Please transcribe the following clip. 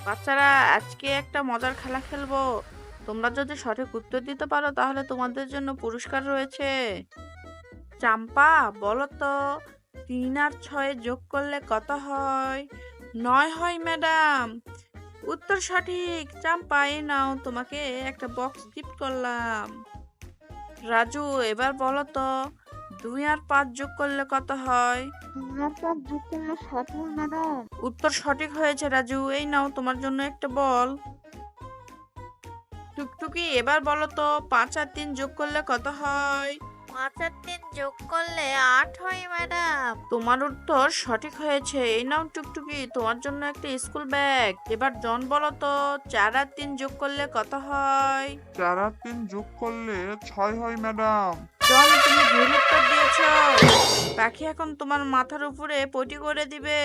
বাচ্চারা, আজকে একটা মজার খেলা খেলবো। তোমরা যদি সঠিক উত্তর দিতে পারো তাহলে তোমাদের জন্য পুরস্কার রয়েছে। চাম্পা, বলো তো 3 আর 6 যোগ করলে কত হয়? 9 হয় ম্যাডাম। উত্তর সঠিক। চাম্পা, এই নাও, তোমাকে একটা বক্স গিফট করলাম। রাজু, এবার বলো তো 2 আর 5 যোগ করলে কত হয়? ল্যাপটপ যোগ করলে 7 হয় ম্যাডাম। উত্তর সঠিক হয়েছে রাজু, এই নাও তোমার জন্য একটা বল। টুকটুকি, এবার বলো তো 5 আর 3 যোগ করলে কত হয়? 5 আর 3 যোগ করলে 8 হয় ম্যাডাম। তোমার উত্তর সঠিক হয়েছে, এই নাও টুকটুকি তোমার জন্য একটা স্কুল ব্যাগ। এবার জন, বলো তো 4 আর 3 যোগ করলে কত হয়? 4 আর 3 যোগ করলে 6 হয় ম্যাডাম। জন, তুমি ভুল উত্তর দিয়েছো। পাখি এখন তোমার মাথার উপরে পটি করে দিবে।